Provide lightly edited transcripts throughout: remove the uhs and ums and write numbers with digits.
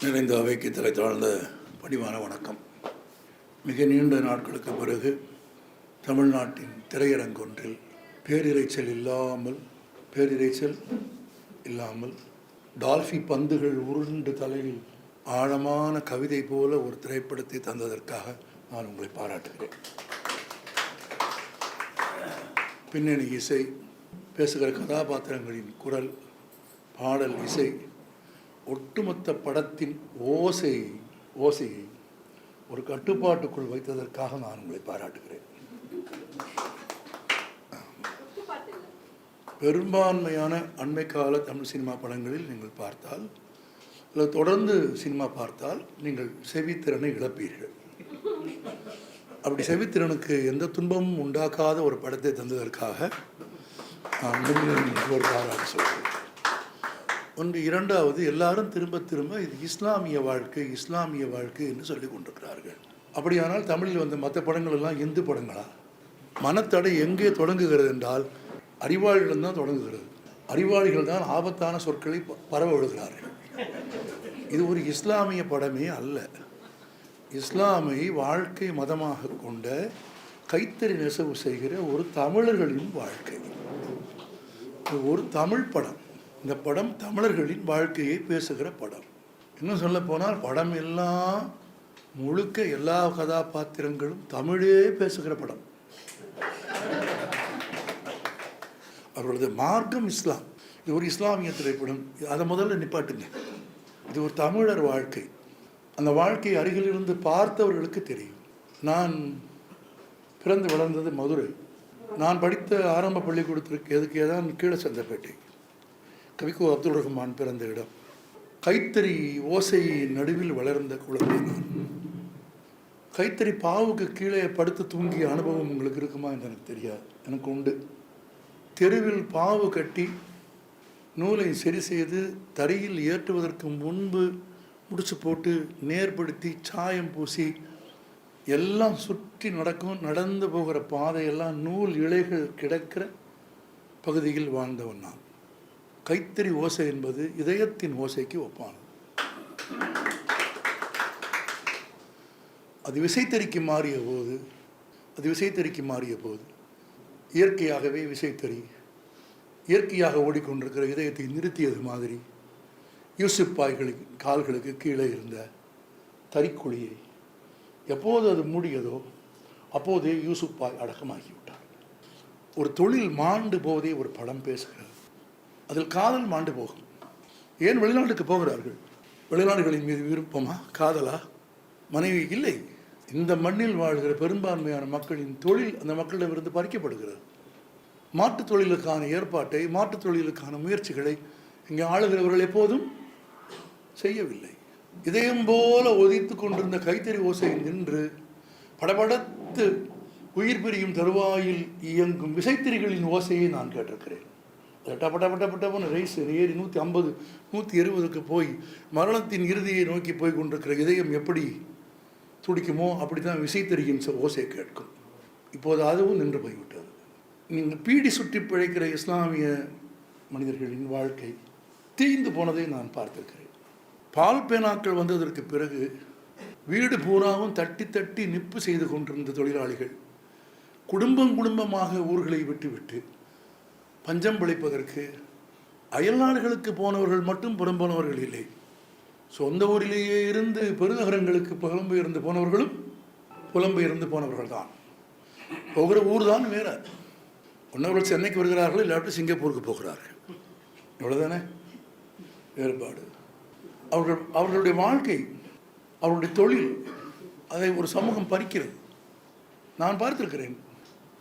நிறைந்த அவைக்கு தலை தாழ்ந்த பணிவான வணக்கம். மிக நீண்ட நாட்களுக்கு பிறகு தமிழ்நாட்டின் திரையரங்கொன்றில் பேரிரைச்சல் இல்லாமல் டால்ஃபி பந்துகள் உருண்டு தலையில் ஆழமான கவிதை போல ஒரு திரைப்படத்தை தந்ததற்காக நான் உங்களை பாராட்டுகிறேன். பின்னணி இசை, பேசுகிற கதாபாத்திரங்களின் குரல், பாடல், இசை, ஒட்டுமொத்த படத்தின் ஓசையை ஒரு கட்டுப்பாட்டுக்குள் வைத்ததற்காக நான் உங்களை பாராட்டுகிறேன். பெரும்பான்மையான அண்மை கால தமிழ் சினிமா படங்களில் நீங்கள் பார்த்தால், இல்லை தொடர்ந்து சினிமா பார்த்தால் நீங்கள் செவித்திறனை இழப்பீர்கள். அப்படி செவித்திறனுக்கு எந்த துன்பமும் உண்டாக்காத ஒரு படத்தை தந்ததற்காக நான் ஒரு பாராட்டு சொல்கிறேன். ஒன்று. இரண்டாவது, எல்லாரும் திரும்ப இது இஸ்லாமிய வாழ்க்கை என்று சொல்லிக் கொண்டிருக்கிறார்கள். அப்படியானால் தமிழில் வந்த மற்ற படங்கள் எல்லாம் இந்து படங்களா? மனத்தடை எங்கே தொடங்குகிறது என்றால் அறிவாளிகள் தான் தொடங்குகிறது. அறிவாளிகள் தான் ஆபத்தான சொற்களை பரவ விடுகிறார்கள். இது ஒரு இஸ்லாமிய படமே அல்ல. இஸ்லாமை வாழ்க்கை மதமாக கொண்ட கைத்தறி நெசவு செய்கிற ஒரு தமிழர்களின் வாழ்க்கை. ஒரு தமிழ் படம். இந்த படம் தமிழர்களின் வாழ்க்கையை பேசுகிற படம். இன்னும் சொல்ல போனால் படம் எல்லாம் முழுக்க எல்லா கதாபாத்திரங்களும் தமிழே பேசுகிற படம். அவர்களது மார்க்கம் இஸ்லாம். இது ஒரு இஸ்லாமிய திரைப்படம். அதை முதல்ல நிப்பாட்டுங்க. இது ஒரு தமிழர் வாழ்க்கை. அந்த வாழ்க்கை அருகிலிருந்து பார்த்தவர்களுக்கு தெரியும். நான் பிறந்து வளர்ந்தது மதுரை. நான் படித்த ஆரம்ப பள்ளிக்கூடத்திற்கு எதுக்கே தான் கீழே சந்தப்பேட்டை. கவிக்கோ அப்துல் ரஹ்மான் பிறந்த இடம். கைத்தறி ஓசை நடுவில் வளர்ந்த குழந்தை நான். கைத்தறி பாவுக்கு கீழே படுத்து தூங்கிய அனுபவம் உங்களுக்கு இருக்குமா என்று எனக்கு தெரியாது. எனக்கு உண்டு. தெருவில் பாவு கட்டி நூலை சரி செய்து தரையில் ஏற்றுவதற்கு முன்பு முடிச்சு போட்டு நேர்படுத்தி சாயம் பூசி எல்லாம் சுற்றி நடந்து போகிற பாதையெல்லாம் நூல் இழைகள் கிடக்கிற பகுதியில் வாழ்ந்தவன் நான். கைத்தறி ஓசை என்பது இதயத்தின் ஓசைக்கு ஒப்பானது. அது விசைத்தறிக்கு மாறிய போது இயற்கையாகவே விசைத்தறி இயற்கையாக ஓடிக்கொண்டிருக்கிற இதயத்தை நிறுத்தியது மாதிரி யூசுப் பாய்களின் கால்களுக்கு கீழே இருந்த தறிக்குழியை எப்போது அது மூடியதோ அப்போதே யூசுப் பாய் அடக்கமாகிவிட்டார். ஒரு தொழில் மாண்டு போவதே ஒரு படம் பேசுகிறது. அதில் காதல் மாண்டு போகும். ஏன் வெளிநாட்டுக்கு போகிறார்கள்? வெளிநாடுகளின் மீது விருப்பமா, காதலா, மனைவி? இல்லை. இந்த மண்ணில் வாழ்கிற பெரும்பான்மையான மக்களின் தொழில் அந்த மக்களிடமிருந்து பறிக்கப்படுகிறது. மாற்றுத் தொழிலுக்கான ஏற்பாட்டை, மாற்றுத் தொழிலுக்கான முயற்சிகளை இங்கே ஆளுகிறவர்கள் எப்போதும் செய்யவில்லை. இதயம் போல ஒதித்து கொண்டிருந்த கைத்தறி ஓசை நின்று படபடத்து உயிர் பிரியும் தருவாயில் இயங்கும் விசைத்திரிகளின் ஓசையை நான் கேட்டிருக்கிறேன். டப்பட்டப்பட்டப்பட்டப்பன்னு ரைஸ் ஏறி 150 120க்கு போய் மரணத்தின் இறுதியை நோக்கி போய் கொண்டிருக்கிற இதயம் எப்படி துடிக்குமோ அப்படி தான் விசைத்தறியின் ஓசை கேட்கும். இப்போது அதுவும் நின்று போய்விட்டது. நீங்கள் பீடி சுற்றி பிழைக்கிற இஸ்லாமிய மனிதர்களின் வாழ்க்கை தீய்ந்து போனதை நான் பார்த்திருக்கிறேன். பால் பேனாக்கள் வந்ததற்கு பிறகு வீடு பூராவும் தட்டி நிப்பு செய்து கொண்டிருந்த தொழிலாளிகள் குடும்பமாக ஊர்களை விட்டு பஞ்சம் பிழைப்பதற்கு அயல்நாடுகளுக்கு போனவர்கள் மட்டும் புறம்போனவர்கள் இல்லை. சொந்த ஊரிலேயே இருந்து பெருநகரங்களுக்கு புலம்பெயர்ந்து போனவர்கள் தான். போகிற ஊர் தான் வேற. ஒன்றவர்கள் சென்னைக்கு வருகிறார்கள், இல்லாட்டி சிங்கப்பூருக்கு போகிறார்கள். இவ்வளோதானே வேறுபாடு. அவர்களுடைய வாழ்க்கை, அவருடைய தொழில், அதை ஒரு சமூகம் பறிக்கிறது. நான் பார்த்திருக்கிறேன்.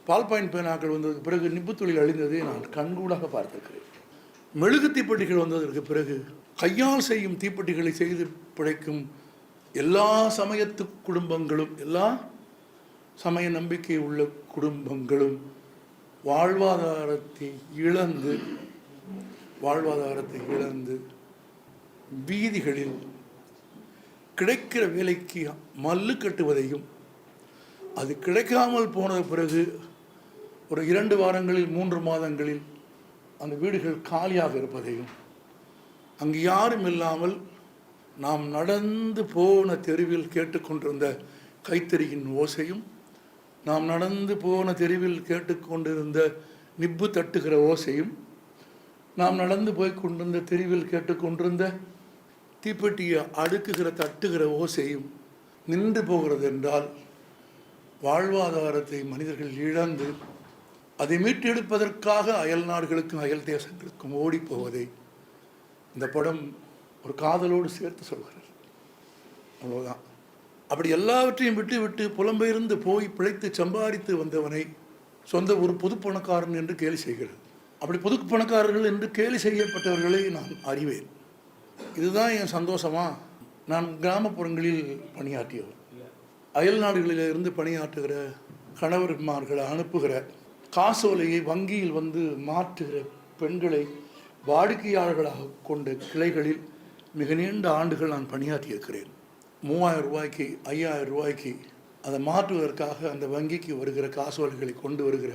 பால் பாயிண்ட் பேனாக்கள் வந்ததுக்கு பிறகு நிப்பு தொழில் அழிந்ததை நான் கண்கூடாக பார்த்திருக்கிறேன். மெழுகு தீப்பெட்டிகள் வந்ததற்கு பிறகு கையால் செய்யும் தீப்பெட்டிகளை செய்து பிழைக்கும் எல்லா சமயத்து குடும்பங்களும், எல்லா சமய நம்பிக்கை உள்ள குடும்பங்களும் வாழ்வாதாரத்தை இழந்து வீதிகளில் கிடைக்கிற வேலைக்கு மல்லு கட்டுவதையும், அது கிடைக்காமல் போன பிறகு ஒரு 2 வாரங்களில் 3 மாதங்களில் அந்த வீடுகள் காலியாக இருப்பதையும், அங்கு யாரும் இல்லாமல் நாம் நடந்து போன தெருவில் கேட்டுக்கொண்டிருந்த கைத்தறியின் ஓசையும், நாம் நடந்து போன தெருவில் கேட்டுக்கொண்டிருந்த நிப்பு தட்டுகிற ஓசையும், நாம் நடந்து போய் கொண்டிருந்த தெருவில் கேட்டுக்கொண்டிருந்த தீப்பெட்டியை அடுக்குகிற தட்டுகிற ஓசையும் நின்று போகிறது என்றால், வாழ்வாதாரத்தை மனிதர்கள் இழந்து அதை மீட்டெடுப்பதற்காக அயல் நாடுகளுக்கும் அயல் தேசங்களுக்கும் ஓடிப்போவதை இந்த படம் ஒரு காதலோடு சேர்த்து சொல்கிறது. அவ்வளோதான். அப்படி எல்லாவற்றையும் விட்டு புலம்பெயர்ந்து போய் பிழைத்து சம்பாதித்து வந்தவனை சொந்த ஒரு பொது பணக்காரன் என்று கேலி செய்கிறது. அப்படி பொது பணக்காரர்கள் என்று கேலி செய்யப்பட்டவர்களை நான் அறிவேன். இதுதான் என் சந்தோஷமா? நான் கிராமப்புறங்களில் பணியாற்றியவர், அயல் நாடுகளிலிருந்து பணியாற்றுகிற கணவர்மார்களை அனுப்புகிற, காசோலையை வங்கியில் வந்து மாற்றுகிற பெண்களை வாடிக்கையாளர்களாக கொண்ட கிளைகளில் மிக நீண்ட ஆண்டுகள் நான் பணியாற்றியிருக்கிறேன். 3000 ரூபாய்க்கு 5000 ரூபாய்க்கு அதை மாற்றுவதற்காக அந்த வங்கிக்கு வருகிற காசோலைகளை கொண்டு வருகிற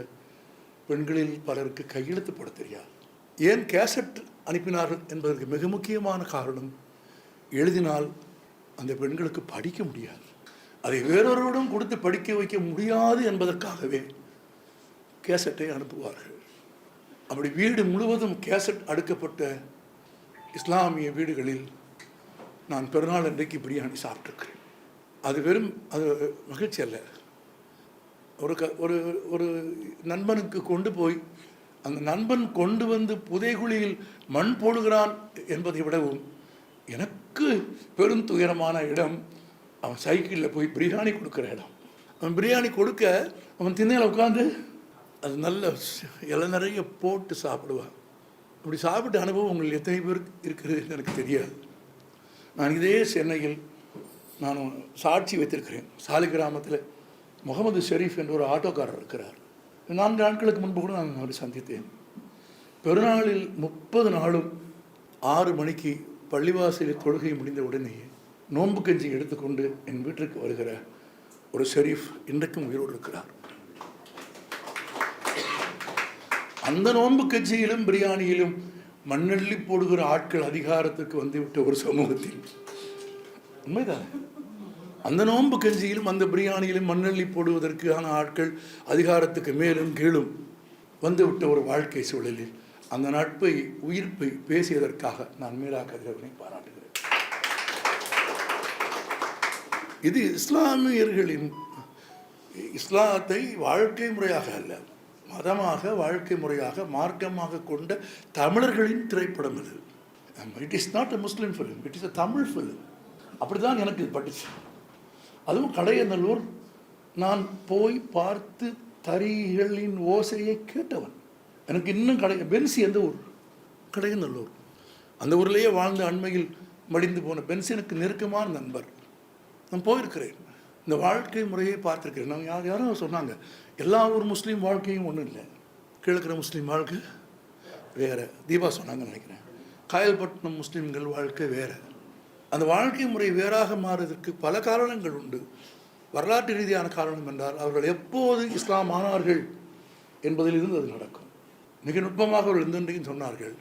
பெண்களில் பலருக்கு கையெழுத்து போட தெரியாது. ஏன் கேசட் அனுப்பினார்கள் என்பதற்கு மிக முக்கியமான காரணம், எழுதினால் அந்த பெண்களுக்கு படிக்க முடியாது, அதை வேறொருவரிடம் கொடுத்து படிக்க வைக்க முடியாது என்பதற்காகவே கேசட்டை அனுப்புவார்கள். அப்படி வீடு முழுவதும் கேசட் அடுக்கப்பட்ட இஸ்லாமிய வீடுகளில் நான் பெருநாள் அன்றைக்கு பிரியாணி சாப்பிட்ருக்கிறேன். அது வெறும் அது மகிழ்ச்சி அல்ல. ஒரு ஒரு நண்பனுக்கு கொண்டு போய் அந்த நண்பன் கொண்டு வந்து புதைகுழியில் மண் போடுகிறான் என்பதை விடவும் எனக்கு பெரும் துயரமான இடம், அவன் சைக்கிளில் போய் பிரியாணி கொடுக்குற இடம். அவன் பிரியாணி கொடுக்க அவன் திண்ணையில் உட்காந்து அது நல்ல இலை நிறைய போட்டு சாப்பிடுவான். அப்படி சாப்பிட்ட அனுபவம் உங்களுக்கு எத்தனை பேருக்கு இருக்கிறதுன்னு எனக்கு தெரியாது. நான் இதே சென்னையில் நான் சாட்சி வைத்திருக்கிறேன். சாலிகிராமத்தில் முகமது ஷெரீஃப் என்ற ஒரு ஆட்டோக்காரர் இருக்கிறார். 4 நாட்களுக்கு முன்பு கூட நான் அவரை சந்தித்தேன். பெருநாளில் 30 நாளும் 6 மணிக்கு பள்ளிவாசலில் தொழுகை முடிந்த உடனேயே நோன்பு கஞ்சி எடுத்துக்கொண்டு என் வீட்டிற்கு வருகிற ஒரு ஷெரீஃப் இன்றைக்கும் உயிரோடு இருக்கிறார். அந்த நோன்பு கட்சியிலும் பிரியாணியிலும் மண்ணள்ளி போடுகிற ஆட்கள் அதிகாரத்துக்கு வந்துவிட்ட ஒரு சமூகத்தில், உண்மைதான், அந்த நோன்பு கஞ்சியிலும் அந்த பிரியாணியிலும் மண்ணள்ளி போடுவதற்கான ஆட்கள் அதிகாரத்துக்கு மேலும் கீழும் வந்துவிட்ட ஒரு வாழ்க்கை சூழலில் அந்த நட்பை உயிர்ப்பை பேசியதற்காக நான் மீரா கதிரவனை பாராட்டுகிறேன். இது இஸ்லாமியர்களின் இஸ்லாத்தை வாழ்க்கை முறையாக அல்ல, மதமாக, வாழ்க்கை முறையாக, மார்க்கமாக கொண்ட தமிழர்களின் திரைப்படம் இது. It is not a Muslim film, it is a Tamil film. அப்படி தான் எனக்கு இது பட்டுச்சு. அதுவும் கடையநல்லூர் நான் போய் பார்த்து தறிகளின் ஓசையை கேட்டவன். எனக்கு இன்னும் பென்சி எந்த ஊர்? கடையநல்லூர். அந்த ஊர்லேயே வாழ்ந்த அண்மையில் மடிந்து போன பென்சி எனக்கு நெருக்கமான நண்பர். நான் போயிருக்கிறேன், இந்த வாழ்க்கை முறையை பார்த்துருக்கிறேன். நான் யாரோ சொன்னாங்க, எல்லா ஊர் முஸ்லீம் வாழ்க்கையும் ஒன்றும் இல்லை, கிழக்கிற முஸ்லீம் வாழ்க்கை வேறு. தீபா சொன்னாங்கன்னு நினைக்கிறேன். காயல்பட்டினம் முஸ்லீம்கள் வாழ்க்கை வேறு. அந்த வாழ்க்கை முறை வேறாக மாறுவதற்கு பல காரணங்கள் உண்டு. வரலாற்று ரீதியான காரணம் என்றால், அவர்கள் எப்போது இஸ்லாம் ஆனார்கள் என்பதிலிருந்து அது நடக்கும். மிக நுட்பமாக அவர்கள் இன்றைக்கும் சொன்னார்கள்.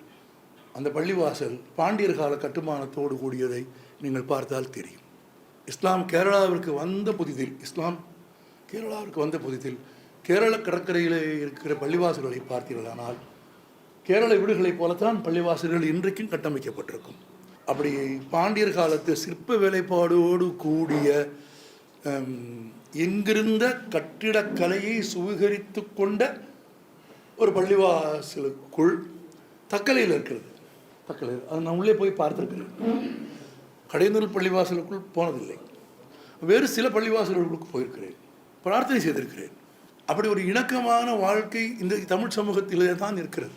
அந்த பள்ளிவாசல் பாண்டியர் கால கட்டுமானத்தோடு கூடியதை நீங்கள் பார்த்தால் தெரியும். இஸ்லாம் கேரளாவிற்கு வந்த புதிதில் கேரள கடற்கரையில் இருக்கிற பள்ளிவாசல்களை பார்த்தீர்களானால் கேரள வீடுகளைப் போலத்தான் பள்ளிவாசல்கள் இன்றைக்கும் கட்டமைக்கப்பட்டிருக்கும். அப்படி பாண்டியர் காலத்து சிற்ப வேலைப்பாடோடு கூடிய எங்கிருந்த கட்டிடக்கலையை சுவீகரித்து கொண்ட ஒரு பள்ளிவாசலுக்குள் தக்கலையில் இருக்கிறது. தக்கலையில் அது நான் உள்ளே போய் பார்த்துருக்கிறேன். கடையநல்லூர் பள்ளிவாசலுக்குள் போனதில்லை. வேறு சில பள்ளிவாசல்களுக்கு போயிருக்கிறேன், பிரார்த்தனை செய்திருக்கிறேன். அப்படி ஒரு இணக்கமான வாழ்க்கை இந்த தமிழ் சமூகத்திலே தான் இருக்கிறது.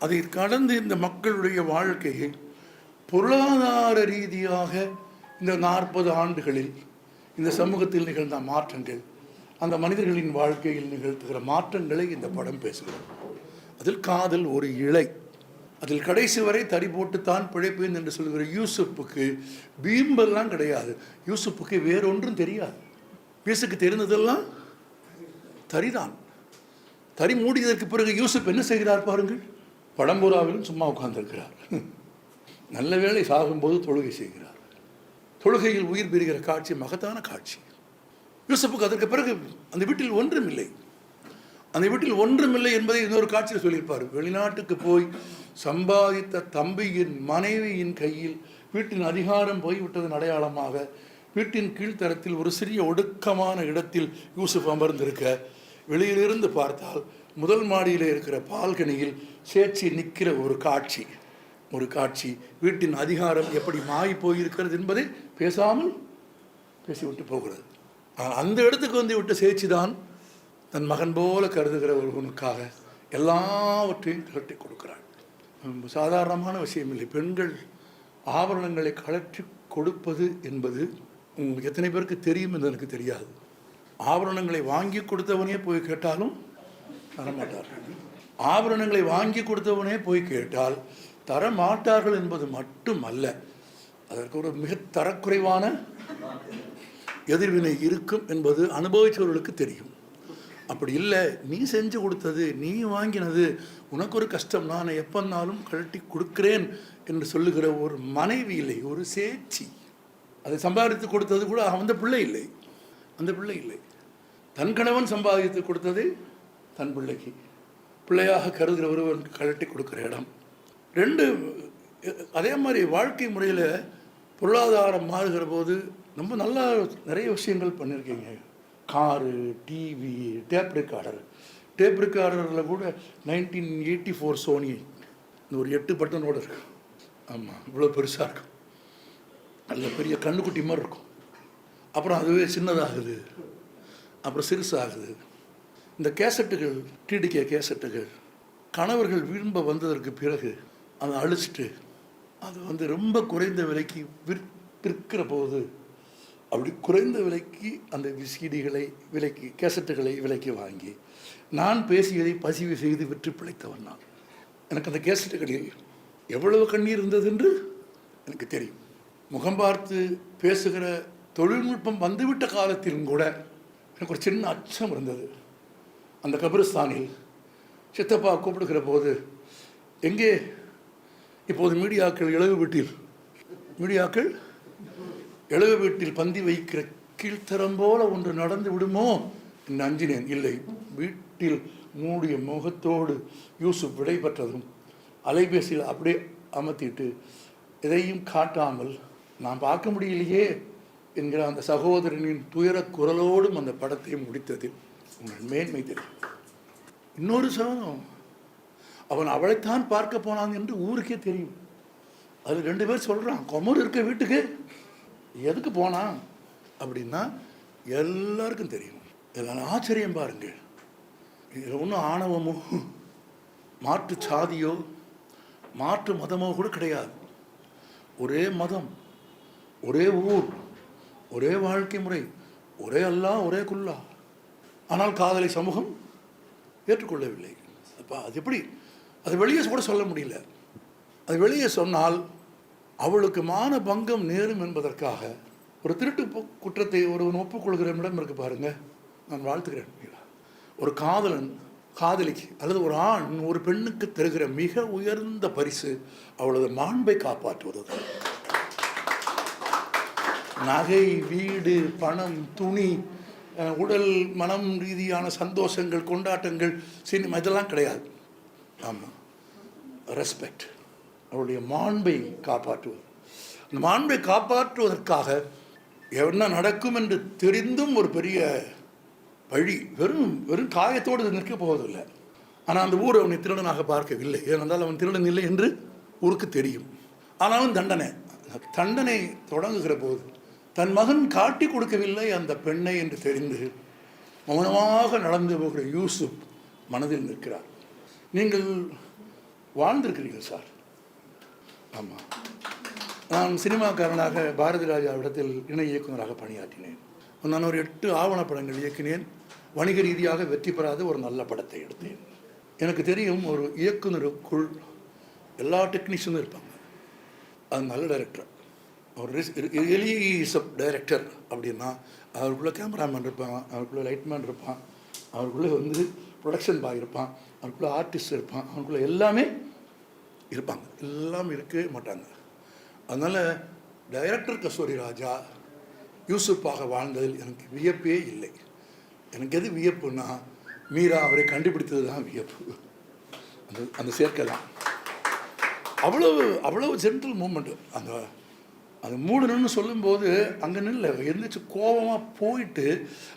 அதை கடந்து இந்த மக்களுடைய வாழ்க்கையை பொருளாதார ரீதியாக இந்த 40 ஆண்டுகளில் இந்த சமூகத்தில் நிகழ்ந்த மாற்றங்கள், அந்த மனிதர்களின் வாழ்க்கையில் நிகழ்த்துகிற மாற்றங்களை இந்த படம் பேசுகிறது. அதில் காதல் ஒரு இழை. அதில் கடைசி வரை தறி போட்டுத்தான் பிழைப்பேன் என்று சொல்கிற யூசுப்புக்கு பீம்பெல்லாம் கிடையாது. யூசுப்புக்கு வேறொன்றும் தெரியாது. யூசுக்கு தெரிந்ததெல்லாம் தறிதான். தறி மூடியதற்கு பிறகு யூசுப் என்ன செய்கிறார் பாருங்கள். படம்பூராவிலும் சும்மா உட்கார்ந்திருக்கிறார். நல்ல வேளை சாகும்போது தொழுகை செய்கிறார். தொழுகையில் உயிர் பெறுகிற காட்சி மகத்தான காட்சி. யூசுப்புக்கு அதற்கு பிறகு அந்த வீட்டில் ஒன்றுமில்லை. அந்த வீட்டில் ஒன்றுமில்லை என்பதை இன்னொரு காட்சியில் சொல்லியிருப்பார். வெளிநாட்டுக்கு போய் சம்பாதித்த தம்பியின் மனைவியின் கையில் வீட்டின் அதிகாரம் போய்விட்டதன் அடையாளமாக வீட்டின் கீழ்த்தரத்தில் ஒரு சிறிய ஒடுக்கமான இடத்தில் யூசுப் அமர்ந்திருக்க, வெளியிலிருந்து பார்த்தால் முதல் மாடியில் இருக்கிற பால்கனியில் சேச்சி நிற்கிற ஒரு காட்சி. வீட்டின் அதிகாரம் எப்படி மாறி போயிருக்கிறது என்பதை பேசாமல் பேசிவிட்டு போகிறது. அந்த இடத்துக்கு வந்து விட்டு சேச்சி தான் தன் மகன் போல கருதுகிற ஒருவனுக்காக எல்லாவற்றையும் கழட்டி கொடுக்கிறாள். சாதாரணமான விஷயம் இல்லை. பெண்கள் ஆபரணங்களை கழற்றி கொடுப்பது என்பது உங்களுக்கு எத்தனை பேருக்கு தெரியும் என்று எனக்கு தெரியாது. ஆபரணங்களை வாங்கி கொடுத்தவனே போய் கேட்டாலும் தரமாட்டார்கள். ஆபரணங்களை வாங்கி கொடுத்தவனே போய் கேட்டால் தரமாட்டார்கள் என்பது மட்டுமல்ல, அதற்கு ஒரு மிக தரக்குறைவான எதிர்வினை இருக்கும் என்பது அனுபவித்தவர்களுக்கு தெரியும். அப்படி இல்லை, நீ செஞ்சு கொடுத்தது, நீ வாங்கினது, உனக்கு ஒரு கஷ்டம், நான் எப்பன்னாலும் கழட்டி கொடுக்கிறேன் என்று சொல்லுகிற ஒரு மனைவி இல்லை, ஒரு சேச்சி. அதை சம்பாதித்து கொடுத்தது கூட அந்த பிள்ளை இல்லை. தன் கணவன் சம்பாதித்து கொடுத்தது தன் பிள்ளைக்கு, பிள்ளையாக கருதுகிற ஒருவனுக்கு கழட்டி கொடுக்குற இடம். ரெண்டு, அதே மாதிரி வாழ்க்கை முறையில் பொருளாதாரம் மாறுகிற போது ரொம்ப நல்லா நிறைய விஷயங்கள் பண்ணியிருக்கீங்க. காரு, டிவி, டேப் ரெக்கார்டரில் கூட 1984 சோனி இந்த ஒரு 8 பட்டனோடு இருக்கு. ஆமாம், இவ்வளோ பெருசாக இருக்கும். அதில் பெரிய கண்ணுக்குட்டி மாதிரி இருக்கும். அப்புறம் அதுவே சின்னதாகுது, அப்புறம் சிறுசாகுது. இந்த கேசட்டுகள், டிடிகே கேசட்டுகள், கணவர்கள் விரும்ப வந்ததற்கு பிறகு அதை அழிச்சிட்டு அது ரொம்ப குறைந்த விலைக்கு விற்கிற போது, அப்படி குறைந்த விலைக்கு அந்த விலைக்கு கேசட்டுகளை விலைக்கு வாங்கி நான் பேசியதை பதிவு செய்து விற்று பிழைத்தவன் நான். எனக்கு அந்த கேசட்டுகளில் எவ்வளவு கண்ணீர் இருந்தது என்று எனக்கு தெரியும். முகம் பார்த்து பேசுகிற தொழில்நுட்பம் வந்துவிட்ட காலத்திலும் கூட எனக்கு ஒரு சின்ன அச்சம் இருந்தது. அந்த கபிரிஸ்தானில் சித்தப்பா கூப்பிடுகிற போது, எங்கே இப்போது மீடியாக்கள் எழுவு வீட்டில் பந்தி வைக்கிற கீழ்த்தரம் போல ஒன்று நடந்து விடுமோ என்று அஞ்சினேன். இல்லை, வீட்டில் மூடிய முகத்தோடு யூசுப் விடை பெற்றதும் அலைபேசியில் அப்படியே அமர்த்திட்டு எதையும் காட்டாமல் நான் பார்க்க முடியலையே என்கிற அந்த சகோதரனின் துயர குரலோடும் அந்த படத்தை முடித்ததில் உங்கள் மேன்மை தெரியும். இன்னொரு சகோதரம், அவன் அவளைத்தான் பார்க்க போனான் என்று ஊருக்கே தெரியும். அது 2 பேர் சொல்கிறான், குமர் இருக்க வீட்டுக்கு எதுக்கு போனான் அப்படின்னா எல்லாருக்கும் தெரியும். இதெல்லாம் ஆச்சரியம் பாருங்கள். இதில் ஒன்றும் ஆணவமோ மாற்று சாதியோ மாற்று மதமோ கூட கிடையாது. ஒரே மதம், ஒரே ஊர், ஒரே வாழ்க்கை முறை, ஒரே அல்லாஹ், ஒரே குல்லா. ஆனால் காதலை சமூகம் ஏற்றுக்கொள்ளவில்லை. அப்போ அது எப்படி? அது வெளியே கூட சொல்ல முடியல. அது வெளியே சொன்னால் அவளுக்கு மான பங்கம் நேரும் என்பதற்காக ஒரு திருட்டு குற்றத்தை ஒருவன் ஒப்புக்கொள்கிற இடம் இருக்கு பாருங்க. நான் வாழ்த்துக்கிறேன். ஒரு காதலன் காதலிக்கு அல்லது ஒரு ஆண் ஒரு பெண்ணுக்கு தருகிற மிக உயர்ந்த பரிசு அவளது மாண்பை காப்பாற்றுவது. நகை, வீடு, பணம், துணி, உடல் மனம் ரீதியான சந்தோஷங்கள், கொண்டாட்டங்கள், சினிமா, இதெல்லாம் கிடையாது. ஆமாம், ரெஸ்பெக்ட், அவருடைய மாண்பை காப்பாற்றுவது. அந்த மாண்பை காப்பாற்றுவதற்காக என்ன நடக்கும் என்று தெரிந்தும் ஒரு பெரிய வழி, வெறும் காயத்தோடு நிற்க போவதில்லை. ஆனால் அந்த ஊர் அவனை திருடனாக பார்க்கவில்லை. ஏனென்றால் அவன் திருடன் இல்லை என்று ஊருக்கு தெரியும். ஆனாலும் தண்டனை தொடங்குகிற போது தன் மகன் காட்டி கொடுக்கவில்லை அந்த பெண்ணை என்று தெரிந்து மௌனமாக நடந்து போகிற யூசுப் மனதில் நிற்கிறார். நீங்கள் வாழ்ந்திருக்கிறீர்கள் சார். ஆமாம், நான் சினிமாக்காரனாக பாரதி ராஜாவிடத்தில் இணை இயக்குநராக பணியாற்றினேன். நான் ஒரு 8 ஆவணப்படங்கள் இயக்கினேன். வணிக ரீதியாக வெற்றி பெறாத ஒரு நல்ல படத்தை எடுத்தேன். எனக்கு தெரியும், ஒரு இயக்குனருக்குள் எல்லா டெக்னீஷியனும் இருப்பாங்க. அது நல்ல டைரக்டர். ஒரு டைரக்டர் அப்படின்னா அவருக்குள்ளே கேமராமேன் இருப்பான், அவருக்குள்ளே லைட்மேன் இருப்பான், அவருக்குள்ளே ப்ரொடக்ஷன் பாய் இருப்பான், அவருக்குள்ளே ஆர்டிஸ்ட் இருப்பான், அவருக்குள்ளே எல்லாமே இருப்பாங்க. எல்லாம் இருக்கவே மாட்டாங்க. அதனால் டைரக்டர் கஸ்தூரி ராஜா யூசுப்பாக வாழ்ந்ததில் எனக்கு வியப்பே இல்லை. எனக்கு எது வியப்புன்னா, மீரா அவரை கண்டுபிடித்தது தான் வியப்பு. அந்த சேர்க்கை தான் அவ்வளவு ஜென்டில் மூமெண்ட்டு. அந்த மூடணும்னு சொல்லும்போது அங்கே நில்ல எழுந்திரிச்சு கோபமாக போயிட்டு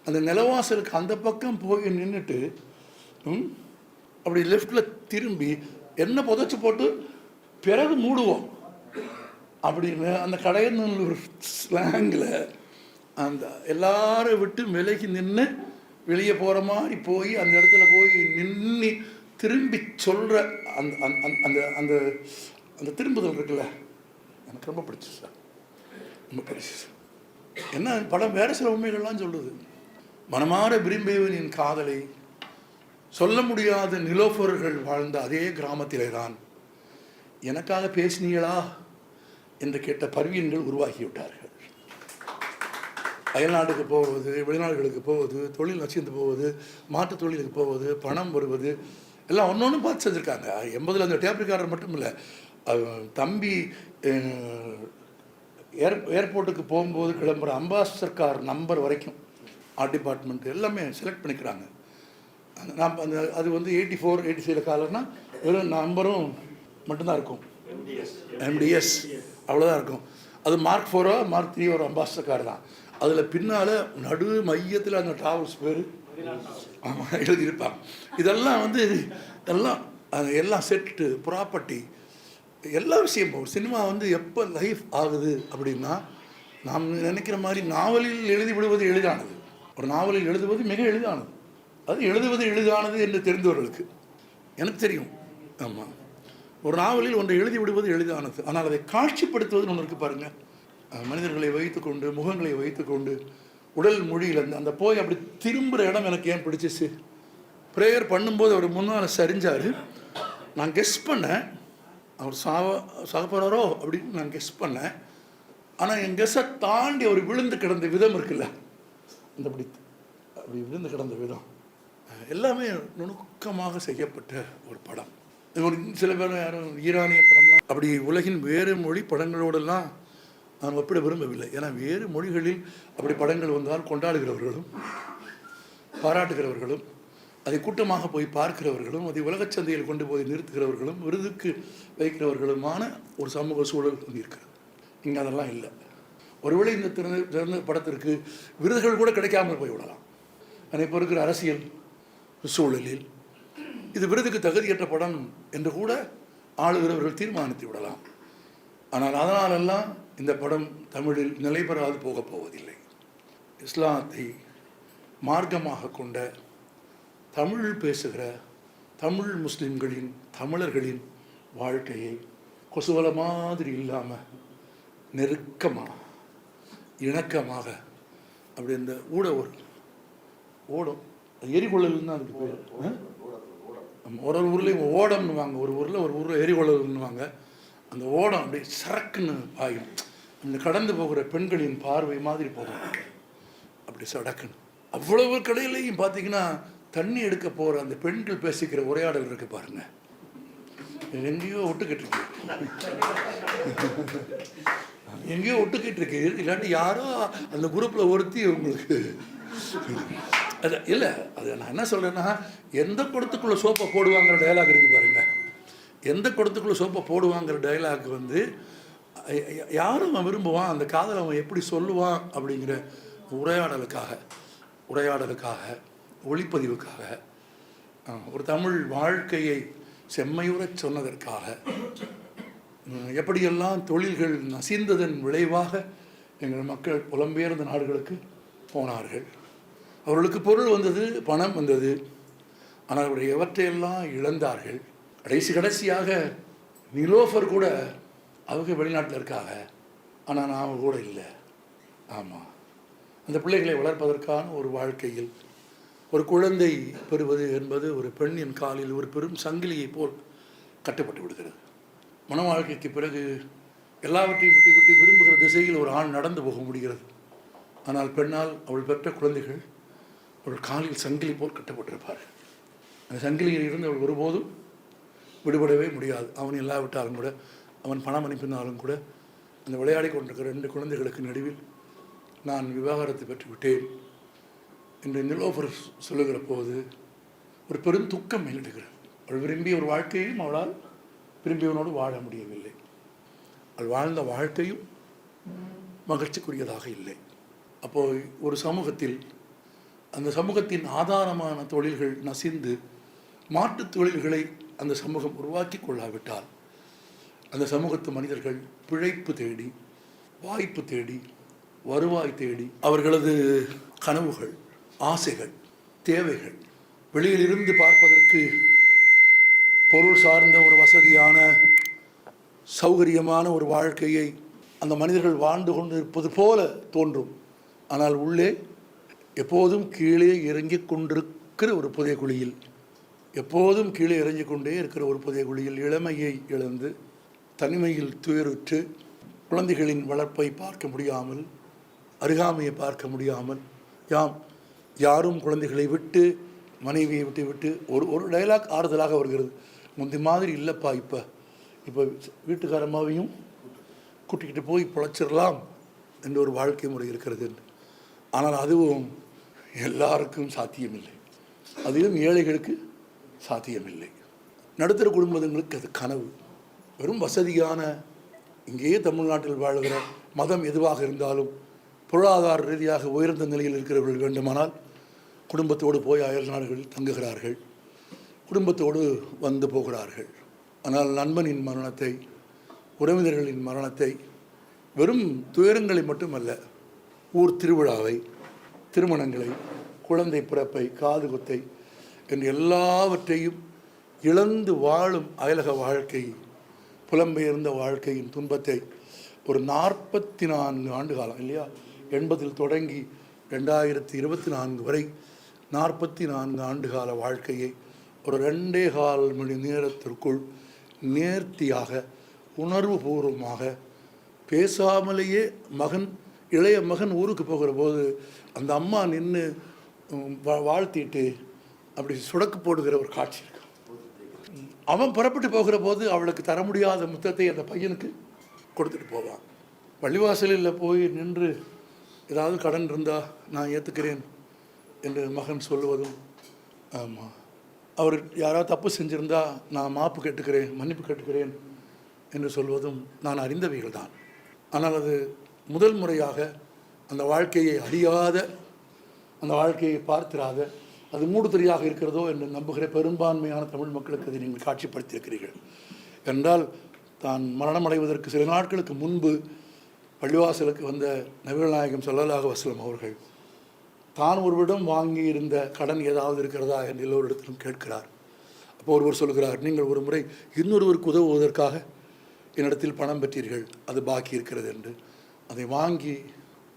அந்த நிலவாசலுக்கு அந்த பக்கம் போய் நின்றுட்டு அப்படி லெஃப்டில் திரும்பி என்ன புதைச்சி போட்டு பிறகு மூடுவோம் அப்படின்னு அந்த கடையன்னு ஒரு ஸ்லாங்கில் அந்த எல்லாரும் விட்டு விலகி நின்று வெளியே போகிற மாதிரி போய் அந்த இடத்துல போய் நின்று திரும்பி சொல்கிற அந்த அந்த அந்த அந்த திரும்புதல் இருக்குல்ல, எனக்கு ரொம்ப பிடிச்சி சார், ரொம்ப பிடிச்சி சார். என்ன படம் வேறு சில உண்மைகள்லாம் சொல்லுது. மனமாற விரும்பியவனின் காதலை சொல்ல முடியாத நிலோஃபர்கள் வாழ்ந்த அதே கிராமத்திலே தான் எனக்காக பேசினீங்களா என்று கேட்ட பர்வீன்கள் உருவாகிவிட்டார்கள். அயல்நாட்டுக்கு போவது, வெளிநாடுகளுக்கு போவது, தொழில் நசிந்து போவது, மாற்றுத் தொழிலுக்கு போவது, பணம் வருவது எல்லாம் ஒன்று பார்த்து செஞ்சுருக்காங்க. 80 அந்த டேப்ரிக்காரர் மட்டும் இல்லை, தம்பி ஏர்போர்ட்டுக்கு போகும்போது கிளம்புற அம்பாசடர் கார் நம்பர் வரைக்கும் ஆர்ட் டிபார்ட்மெண்ட் எல்லாமே செலக்ட் பண்ணிக்கிறாங்க. நான் அது 84 86 காலர்னா வெறும் நம்பரும் மட்டும்தான் இருக்கும், MDS அவ்வளோதான் இருக்கும். அது Mark 4 Mark 3 ஒரு அம்பாசடர் கார் தான். அதில் பின்னால் நடு மையத்தில் அந்த டிராவல்ஸ் பேர் ஆமாம் எழுதியிருப்பாங்க. இதெல்லாம் எல்லாம் செட்டு ப்ராப்பர்ட்டி எல்லா விஷயமும். சினிமா எப்போ லைஃப் ஆகுது அப்படின்னா, நாம் நினைக்கிற மாதிரி நாவலில் எழுதி விடுவது எளிதானது. ஒரு நாவலில் எழுதுவது மிக எளிதானது. அது எழுதுவது எளிதானது என்று தெரிந்தவர்களுக்கு, எனக்கு தெரியும். ஆமாம், ஒரு நாவலில் ஒன்றை எழுதி விடுவது எளிதானது. ஆனால் அதை காட்சிப்படுத்துவதுன்னு ஒன்று இருக்குது பாருங்கள். மனிதர்களை வைத்துக்கொண்டு, முகங்களை வைத்துக்கொண்டு, உடல் மொழியில் அந்த போய் அப்படி திரும்புகிற இடம் எனக்கு ஏன் பிடிச்சிச்சு. ப்ரேயர் பண்ணும்போது அவர் முன்னால் சரிஞ்சார். நான் கெஸ் பண்ணேன் அவர் சாகப்போறாரோ அப்படின்னு நான் கெஸ் பண்ணேன். ஆனால் என் கெஸ்ஸை தாண்டி அவர் விழுந்து கிடந்த விதம் இருக்குல்ல, அந்த அப்படி விழுந்து கிடந்த விதம் எல்லாமே நுணுக்கமாக செய்யப்பட்ட ஒரு படம். ஒரு சில பேர் யாரும் ஈரானிய படம்லாம் அப்படி உலகின் வேறு மொழி படங்களோடெல்லாம் நான் ஒப்பிட விரும்பவில்லை. ஏன்னா வேறு மொழிகளில் அப்படி படங்கள் வந்தால் கொண்டாடுகிறவர்களும் பாராட்டுகிறவர்களும் அதை கூட்டமாக போய் பார்க்கிறவர்களும் அதை உலகச் சந்தையில் கொண்டு போய் நிறுத்துகிறவர்களும் விருதுக்கு வைக்கிறவர்களுமான ஒரு சமூக சூழல் இருக்கிறது. இங்கே அதெல்லாம் இல்லை. ஒருவேளை இந்த திறந்த படத்திற்கு விருதுகள் கூட கிடைக்காமல் போய்விடலாம். ஆனால் இப்போ இருக்கிற அரசியல் சூழலில் இது விருதுக்கு தகுதியற்ற படம் என்று கூட ஆளுகிறவர்கள் தீர்மானித்து விடலாம். ஆனால் அதனாலெல்லாம் இந்த படம் தமிழில் நிலை பெறாது போகப் போவதில்லை. இஸ்லாத்தை மார்க்கமாக கொண்ட தமிழ் பேசுகிற தமிழ் முஸ்லிம்களின், தமிழர்களின் வாழ்க்கையை கொசுவலை மாதிரி இல்லாமல் நெருக்கமாக இணக்கமாக அப்படி இந்த ஓடம் எரிகொள்ளல்னு தான் அதுக்கு பேர். ஒரு ஊர்லேயும் ஓடம்னுவாங்க, ஒரு ஊரில் எரிகொள்ளல்னுவாங்க. அந்த ஓடம் அப்படியே சரக்குன்னு பாயும். அந்த கடந்து போகிற பெண்களின் பார்வை மாதிரி போகும், அப்படி சடக்குன்னு. அவ்வளவு கடையிலையும் பார்த்தீங்கன்னா தண்ணி எடுக்க போகிற அந்த பெண்கள் பேசிக்கிற உரையாடல் இருக்கு பாருங்க, எங்கேயோ ஒட்டுக்கிட்டு இருக்கு, எங்கேயோ ஒட்டுக்கிட்டு இருக்கு. இல்லாட்டி யாரோ அந்த குரூப்பில் ஒருத்தி உங்களுக்கு அது இல்லை. அது நான் என்ன சொல்கிறேன்னா, எந்த குடத்துக்குள்ளே சோப்பை போடுவாங்கிற டைலாக் இருக்குது பாருங்க. எந்த குடத்துக்குள்ளே சோப்பை போடுவாங்கிற டைலாக் யாரும் அவன் விரும்புவான், அந்த காதலை அவன் எப்படி சொல்லுவான் அப்படிங்கிற உரையாடலுக்காக ஒளிப்பதிவுக்காக ஒரு தமிழ் வாழ்க்கையை செம்மையுறச் சொன்னதற்காக எப்படியெல்லாம் தொழில்கள் நசிந்ததன் விளைவாக எங்கள் மக்கள் புலம்பெயர்ந்த நாடுகளுக்கு போனார்கள். அவர்களுக்கு பொருள் வந்தது, பணம் வந்தது, ஆனால் அவர்கள் எவற்றையெல்லாம் இழந்தார்கள். கடைசியாக நிலோஃபர் கூட அவங்க வெளிநாட்டில் இருக்காங்க, ஆனால் நாம் கூட இல்லை. ஆமாம், அந்த பிள்ளைகளை வளர்ப்பதற்கான ஒரு வாழ்க்கையில் ஒரு குழந்தை பெறுவது என்பது ஒரு பெண்ணின் காலில் ஒரு பெரும் சங்கிலியை போல் கட்டப்பட்டு விடுகிறது. மன வாழ்க்கைக்கு பிறகு எல்லாவற்றையும் விட்டு விரும்புகிற திசையில் ஒரு ஆண் நடந்து போக முடிகிறது. ஆனால் பெண்ணால் அவள் பெற்ற குழந்தைகள் அவள் காலில் சங்கிலி போல் கட்டப்பட்டிருப்பார்கள். அந்த சங்கிலியில் இருந்து அவள் ஒருபோதும் விடுபடவே முடியாது. அவன் இல்லாவிட்டாலும் கூட, அவன் பணம் அனுப்பினாலும் கூட, அந்த விளையாடி கொண்டிருக்கிற 2 குழந்தைகளுக்கு நடுவில் நான் விவாகரத்து பெற்று விட்டேன் என்று நிலோஃபர் சொல்லுகிற போது ஒரு பெரும் துக்கம் மேலிடுகிறது. அவள் விரும்பிய ஒரு வாழ்க்கையும் அவளால் விரும்பியவனோடு வாழ முடியவில்லை. அவள் வாழ்ந்த வாழ்க்கையும் மகிழ்ச்சிக்குரியதாக இல்லை. அப்போது ஒரு சமூகத்தில் அந்த சமூகத்தின் ஆதாரமான தொழில்கள் நசிந்து மாற்றுத் தொழில்களை அந்த சமூகம் உருவாக்கி கொள்ளாவிட்டால் அந்த சமூகத்து மனிதர்கள் பிழைப்பு தேடி, வாய்ப்பு தேடி, வருவாய் தேடி அவர்களது கனவுகள், ஆசைகள், தேவைகள், வெளியிலிருந்து பார்ப்பதற்கு பொருள் சார்ந்த ஒரு வசதியான சௌகரியமான ஒரு வாழ்க்கையை அந்த மனிதர்கள் வாழ்ந்து கொண்டு இருப்பது போல தோன்றும். ஆனால் உள்ளே எப்போதும் கீழே இறங்கிக் கொண்டிருக்கிற ஒரு புதிய குழியில், எப்போதும் கீழே இறங்கிக் கொண்டே இருக்கிற ஒரு புதிய குழியில் இளமையை இழந்து தனிமையில் துயருற்று குழந்தைகளின் வளர்ப்பை பார்க்க முடியாமல், அருகாமையை பார்க்க முடியாமல், யாரும் குழந்தைகளை விட்டு, மனைவியை விட்டு ஒரு டைலாக் ஆறுதலாக வருகிறது. முந்தி மாதிரி இல்லைப்பா, இப்போ வீட்டுக்காரமாவையும் கூட்டிக்கிட்டு போய் பிழைச்சிடலாம் என்ற ஒரு வாழ்க்கை முறை இருக்கிறது. ஆனால் அதுவும் எல்லாருக்கும் சாத்தியமில்லை. அதிலும் ஏழைகளுக்கு சாத்தியமில்லை. நடுத்தர குடும்பங்களுக்கு அது கனவு. வெறும் வசதியான இங்கேயே தமிழ்நாட்டில் வாழ்கிற மதம் எதுவாக இருந்தாலும் பொருளாதார ரீதியாக உயர்ந்த நிலையில் இருக்கிறவர்கள் வேண்டுமானால் குடும்பத்தோடு போய் அயல் நாடுகளில் தங்குகிறார்கள், குடும்பத்தோடு வந்து போகிறார்கள். ஆனால் நண்பனின் மரணத்தை, உறவினர்களின் மரணத்தை, வெறும் துயரங்களை மட்டுமல்ல, ஊர் திருவிழாவை, திருமணங்களை, குழந்தை பிறப்பை, காது குத்தை என்று எல்லாவற்றையும் இழந்து வாழும் அயலக வாழ்க்கை, புலம்பெயர்ந்த வாழ்க்கையின் துன்பத்தை ஒரு 44 ஆண்டு காலம் இல்லையா, 80 தொடங்கி 2024 வரை 44 ஆண்டு கால வாழ்க்கையை ஒரு 2.25 மணி நேரத்திற்குள் நேர்த்தியாக, உணர்வுபூர்வமாக, பேசாமலேயே இளைய மகன் ஊருக்கு போகிற போது அந்த அம்மா நின்று வாழ்த்திட்டு அப்படி சுடக்கு போடுகிற ஒரு காட்சி இருக்கு. அவன் புறப்பட்டு போகிற போது அவளுக்கு தர முடியாத முத்தத்தை அந்த பையனுக்கு கொடுத்துட்டு போவான். பள்ளிவாசலில் போய் நின்று ஏதாவது கடன் இருந்தால் நான் ஏற்றுக்கிறேன் என்று மகன் சொல்லுவதும், ஆமாம், அவர் யாராவது தப்பு செஞ்சுருந்தா நான் மாப்பு கேட்டுக்கிறேன், மன்னிப்பு கேட்டுக்கிறேன் என்று சொல்வதும் நான் அறிந்தவைகள் தான். ஆனால் அது முதல் முறையாக அந்த வாழ்க்கையை அறியாத, அந்த வாழ்க்கையை பார்த்திராத, அது மூடுதிரையாக இருக்கிறதோ என்று நம்புகிற பெரும்பான்மையான தமிழ் மக்களுக்கு அதை நீங்கள் காட்சிப்படுத்தியிருக்கிறீர்கள். என்றால் தான் மரணமடைவதற்கு சில நாட்களுக்கு முன்பு பள்ளிவாசலுக்கு வந்த நபிகள் நாயகம் ஸல்லல்லாஹு அலைஹி வஸல்லம் அவர்கள் தான் ஒருவரிடம் வாங்கி இருந்த கடன் ஏதாவது இருக்கிறதா என்று எல்லோரிடத்திலும் கேட்கிறார். அப்போ ஒருவர் சொல்கிறார், நீங்கள் ஒரு முறை இன்னொருவருக்கு உதவுவதற்காக என்னிடத்தில் பணம் பெற்றீர்கள், அது பாக்கி இருக்கிறது என்று. அதை வாங்கி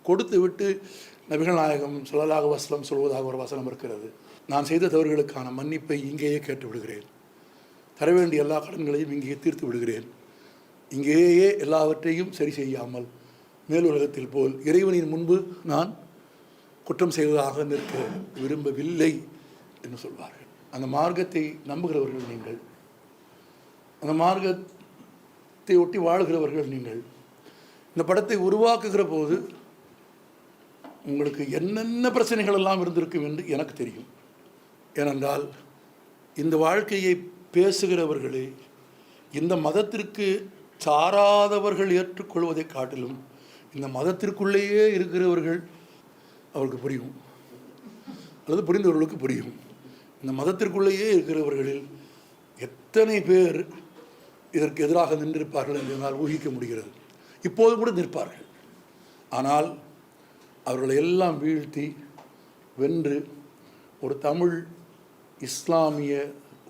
கொடுத்து விட்டு நபிகள் நாயகம் ஸல்லல்லாஹு அலைஹி வஸல்லம் சொல்வதாக ஒரு வசனம் இருக்கிறது, நான் செய்த தவறுகளுக்கான மன்னிப்பை இங்கேயே கேட்டு விடுகிறேன், தர வேண்டிய எல்லா கடன்களையும் இங்கேயே தீர்த்து விடுகிறேன், இங்கேயே எல்லாவற்றையும் சரி செய்யாமல் மேலுலகத்தில் போல் இறைவனின் முன்பு நான் குற்றம் செய்வதாக நிற்க விரும்பவில்லை என்று சொல்வார்கள். அந்த மார்க்கத்தை நம்புகிறவர்கள் நீங்கள், அந்த மார்க்கத்தை ஒட்டி வாழ்கிறவர்கள் நீங்கள். இந்த படத்தை உருவாக்குகிற போது உங்களுக்கு என்னென்ன பிரச்சனைகள் எல்லாம் இருந்திருக்கும் என்று எனக்கு தெரியும். ஏனென்றால் இந்த வாழ்க்கையை பேசுகிறவர்களே இந்த மதத்திற்கு சாராதவர்கள் ஏற்றுக்கொள்வதை காட்டிலும் இந்த மதத்திற்குள்ளேயே இருக்கிறவர்கள் அவருக்கு புரியும், அல்லது புரிந்தவர்களுக்கு புரியும். இந்த மதத்திற்குள்ளேயே இருக்கிறவர்களில் எத்தனை பேர் இதற்கு எதிராக நின்றிருப்பார்கள் என்று என்னால் ஊகிக்க முடிகிறது. இப்போது கூட நிற்பார்கள். ஆனால் அவர்களை எல்லாம் வீழ்த்தி வென்று ஒரு தமிழ் இஸ்லாமிய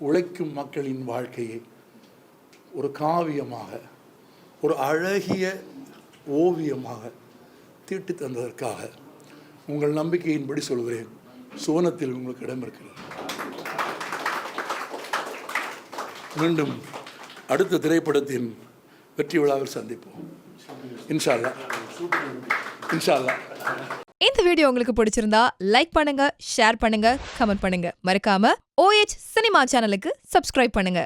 உழைக்கும் மக்களின் வாழ்க்கையை ஒரு காவியமாக, ஒரு அழகிய ஓவியமாக தீட்டி தந்ததற்காக உங்கள் நம்பிக்கையின்படி சொல்கிறேன், சுவனத்தில் உங்களுக்கு இடம் இருக்கிறது. மீண்டும் அடுத்த திரைப்படத்தின் வெற்றி விழாவில் சந்திப்போம் இன்ஷா அல்லாஹ். இன்ஷா அல்லாஹ். இந்த வீடியோ உங்களுக்கு பிடிச்சிருந்தா லைக் பண்ணுங்க, ஷேர் பண்ணுங்க, கமெண்ட் பண்ணுங்க. மறக்காம OH சினிமா சேனலுக்கு சப்ஸ்கிரைப் பண்ணுங்க.